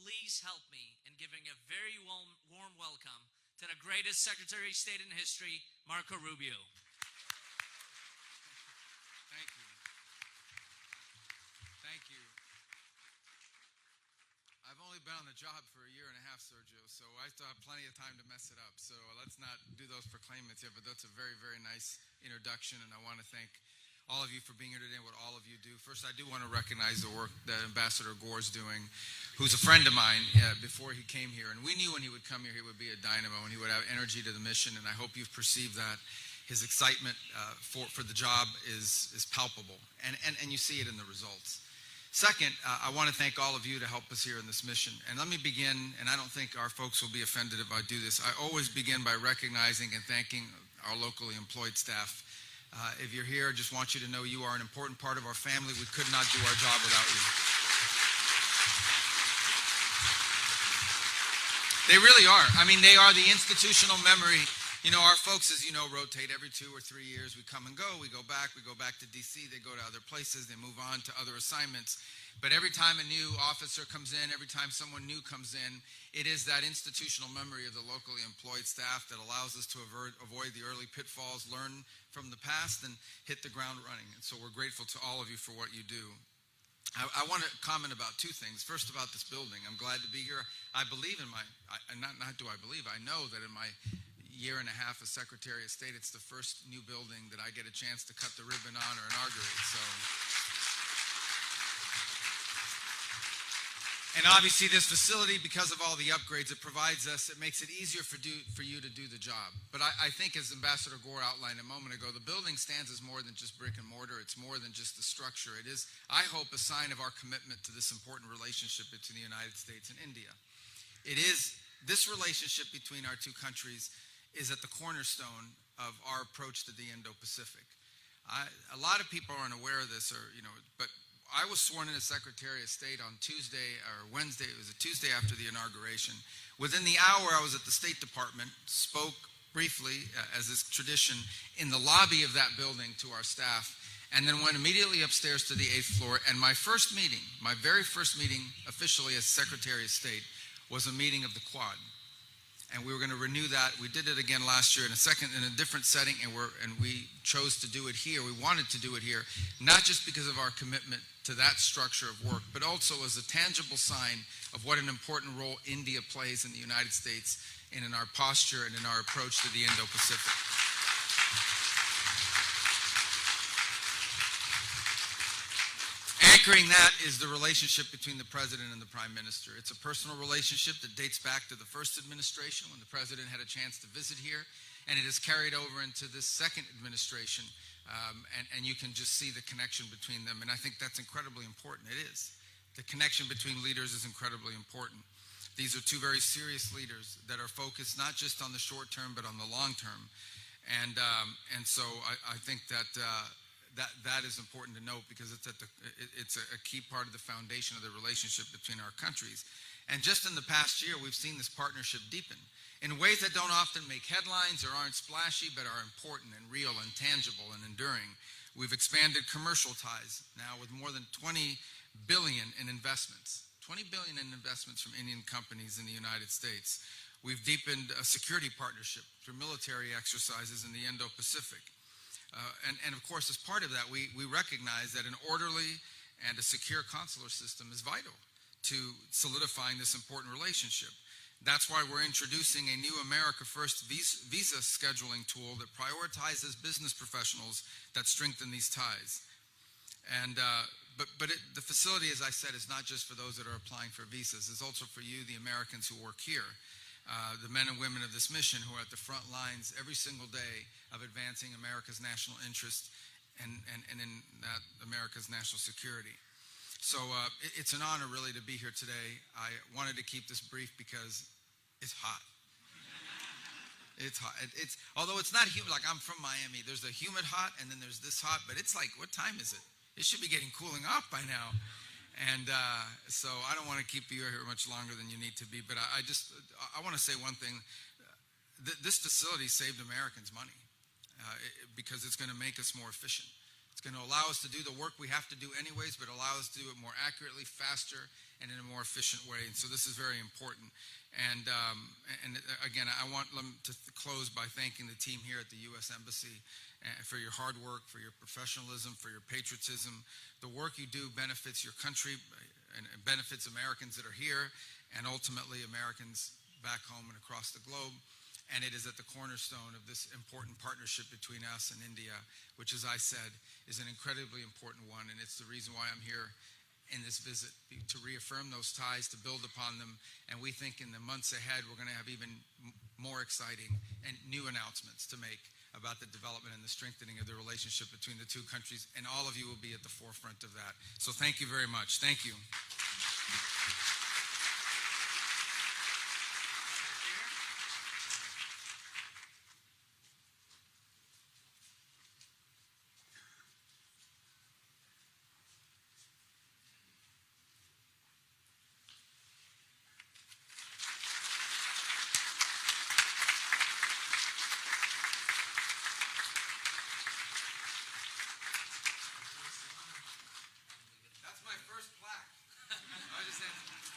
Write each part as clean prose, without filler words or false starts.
please help me in giving a very warm welcome to the greatest Secretary of State in history, Marco Rubio. Thank you. Thank you. I've only been on the job for a year and a half, Sergio, so I still have plenty of time to mess it up. So let's not do those proclaimants yet, but that's a very, very nice introduction, and I want to thank all of you for being here today and what all of you do. First, I do want to recognize the work that Ambassador Gore is doing, who's a friend of mine before he came here. And we knew when he would come here, he would be a dynamo and he would have energy to the mission, and I hope you've perceived that. His excitement for the job is palpable, and you see it in the results. Second, I want to thank all of you to help us here in this mission. And let me begin, and I don't think our folks will be offended if I do this. I always begin by recognizing and thanking our locally employed staff. If you're here, I just want you to know you are an important part of our family. We could not do our job without you. They really are. I mean, they are the institutional memory. You know, our folks, as you know, rotate every 2 or 3 years. We come and go. We go back to D.C. They go to other places. They move on to other assignments. But every time a new officer comes in, every time someone new comes in, it is that institutional memory of the locally employed staff that allows us to avoid the early pitfalls, learn from the past, and hit the ground running. And so we're grateful to all of you for what you do. I want to comment about 2 things. First, about this building. I'm glad to be here. I believe in not do I believe, I know that in my year and a half as Secretary of State, it's the first new building that I get a chance to cut the ribbon on or inaugurate. So. And obviously this facility, because of all the upgrades it provides us, it makes it easier for you to do the job. But I think, as Ambassador Gore outlined a moment ago, the building stands as more than just brick and mortar. It's more than just the structure. It is, I hope, a sign of our commitment to this important relationship between the United States and India. It is, this relationship between our 2 countries is at the cornerstone of our approach to the Indo-Pacific. A lot of people aren't aware of this, but I was sworn in as Secretary of State on Tuesday or Wednesday. It was a Tuesday after the inauguration. Within the hour, I was at the State Department, spoke briefly, as is tradition, in the lobby of that building to our staff, and then went immediately upstairs to the 8th floor. And my first meeting, my very first meeting officially as Secretary of State, was a meeting of the Quad. And we were going to renew that. We did it again last year in a different setting, and we chose to do it here. We wanted to do it here, not just because of our commitment to that structure of work, but also as a tangible sign of what an important role India plays in the United States and in our posture and in our approach to the Indo-Pacific. Anchoring that is the relationship between the President and the Prime Minister. It's a personal relationship that dates back to the first administration when the President had a chance to visit here, and it is carried over into this second administration, and you can just see the connection between them, and I think that's incredibly important. It is. The connection between leaders is incredibly important. These are 2 very serious leaders that are focused not just on the short term, but on the long term, and so I think that that is important to note, because it's a key part of the foundation of the relationship between our countries. And just in the past year, we've seen this partnership deepen in ways that don't often make headlines or aren't splashy, but are important and real and tangible and enduring. We've expanded commercial ties now with more than $20 billion in investments. $20 billion in investments from Indian companies in the United States. We've deepened a security partnership through military exercises in the Indo-Pacific. And of course, as part of that, we recognize that an orderly and a secure consular system is vital to solidifying this important relationship. That's why we're introducing a new America First visa scheduling tool that prioritizes business professionals that strengthen these ties. And the facility, as I said, is not just for those that are applying for visas. It's also for you, the Americans who work here. The men and women of this mission who are at the front lines every single day of advancing America's national interest and in that America's national security. So it's an honor really to be here today. I wanted to keep this brief because it's hot. It's hot. Although it's not humid, like I'm from Miami, there's a humid hot and then there's this hot, but it's like, what time is it? It should be getting cooling off by now. And so I don't want to keep you here much longer than you need to be, but I want to say one thing. This facility saved Americans money because it's going to make us more efficient. It's going to allow us to do the work we have to do anyways, but allow us to do it more accurately, faster, and in a more efficient way. And so this is very important. And again, I want to close by thanking the team here at the U.S. Embassy for your hard work, for your professionalism, for your patriotism. The work you do benefits your country and benefits Americans that are here and ultimately Americans back home and across the globe. And it is at the cornerstone of this important partnership between us and India, which, as I said, is an incredibly important one. And it's the reason why I'm here in this visit, to reaffirm those ties, to build upon them. And we think in the months ahead, we're going to have even more exciting and new announcements to make about the development and the strengthening of the relationship between the two countries. And all of you will be at the forefront of that. So thank you very much. Thank you.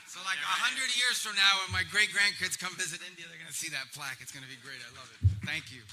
So like 100 years from now, when my great-grandkids come visit India, they're going to see that plaque. It's going to be great. I love it. Thank you.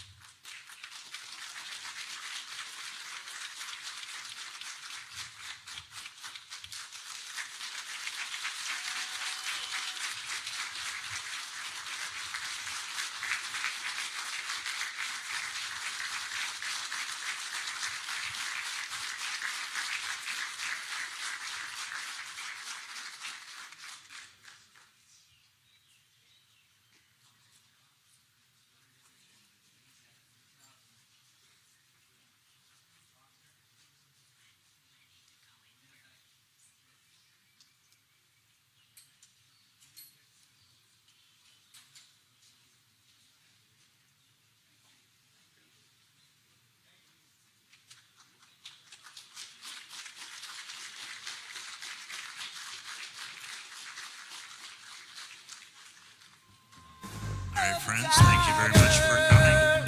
All right, friends, thank you very much for coming.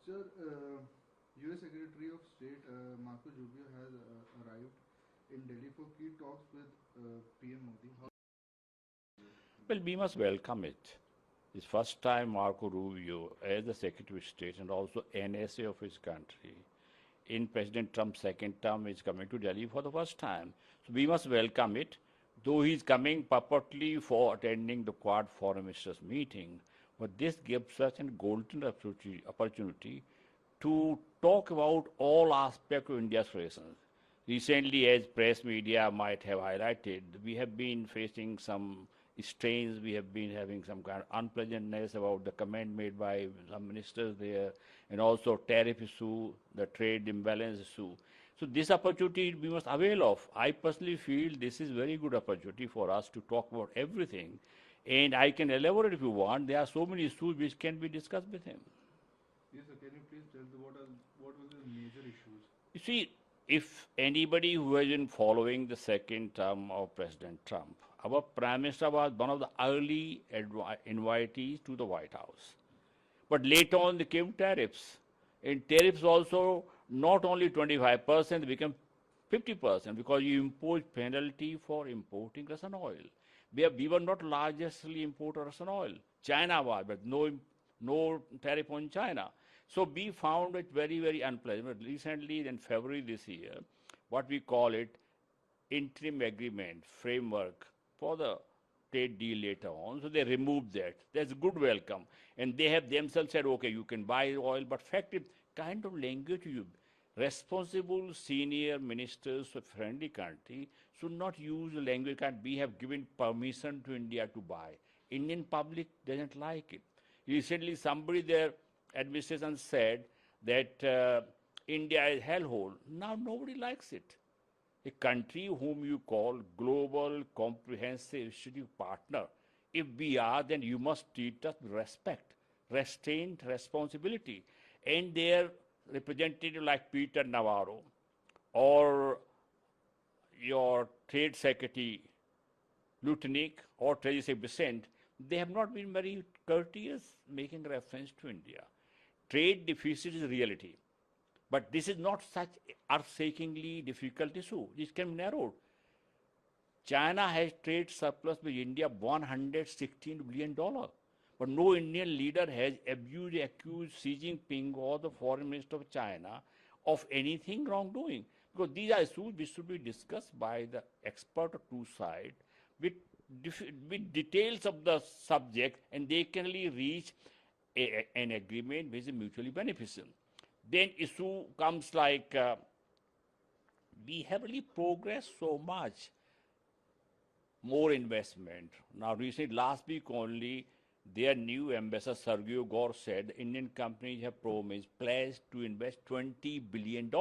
Sir, U.S. Secretary of State Marco Rubio has arrived in Delhi for key talks with PM Modi. Well, we must welcome it. It's first time Marco Rubio, as the Secretary of State and also NSA of his country, in President Trump's second term, is coming to Delhi for the first time. So we must welcome it, though he's coming purportedly for attending the Quad Foreign Ministers meeting. But this gives us a golden opportunity to talk about all aspects of India's relations. Recently, as press media might have highlighted, we have been facing some strains. We have been having some kind of unpleasantness about the comment made by some ministers there, and also tariff issue, the trade imbalance issue. So this opportunity we must avail of. I personally feel this is very good opportunity for us to talk about everything, and I can elaborate if you want. There are so many issues which can be discussed with him. Yes, sir. Can you please tell what were the major issues? You see, if anybody who has been following the second term of President Trump, our Prime Minister was one of the early invitees to the White House. But later on, they came tariffs. And tariffs also, not only 25%, they became 50% because you impose penalty for importing Russian oil. We were not largely importer Russian oil. China was, but no tariff on China. So we found it very, very unpleasant. But recently, in February this year, what we call it interim agreement framework for the trade deal later on. So they removed that. That's good welcome. And they have themselves said, okay, you can buy oil, but fact is, kind of language you responsible senior ministers of friendly country should not use the language that we have given permission to India to buy. Indian public doesn't like it. Recently, somebody there, administration said that India is hellhole. Now nobody likes it. A country whom you call global comprehensive strategic partner, if we are, then you must treat us with respect, restraint, responsibility. And their representative like Peter Navarro or your Trade Secretary Lieutenant or Treasury Secretary Besant, they have not been very courteous making reference to India. Trade deficit is a reality. But this is not such earth-shakingly difficult issue. This can be narrowed. China has trade surplus with India $116 billion. But no Indian leader has accused Xi Jinping or the foreign minister of China of anything wrongdoing. Because these are issues which should be discussed by the expert of two sides with details of the subject, and they can really reach an agreement which is mutually beneficial. Then issue comes like we have really progressed so much. More investment. Now recently, last week only, their new ambassador Sergio Gore said Indian companies have pledged to invest $20 billion.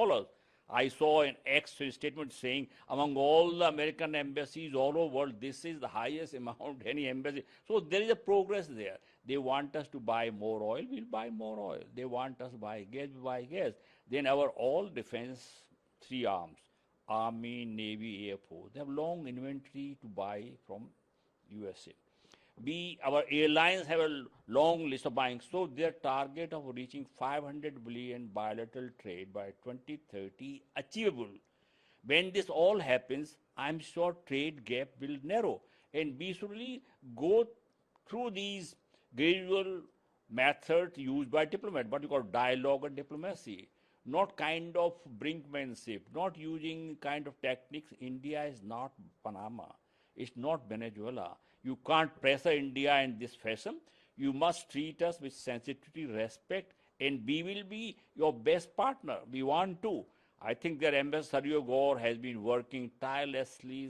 I saw an X statement saying among all the American embassies all over the world, this is the highest amount any embassy. So there is a progress there. They want us to buy more oil, we'll buy more oil. They want us to buy gas, we buy gas. Then our all defense, three arms, Army, Navy, Air Force, they have long inventory to buy from USA. Our airlines have a long list of buying. So their target of reaching 500 billion bilateral trade by 2030 achievable. When this all happens, I'm sure trade gap will narrow. And we should really go through these gradual methods used by diplomats, what you call dialogue and diplomacy. Not kind of brinkmanship, not using kind of techniques. India is not Panama. It's not Venezuela. You can't pressure India in this fashion. You must treat us with sensitivity, respect, and we will be your best partner. We want to. I think their ambassador Sergio Gore has been working tirelessly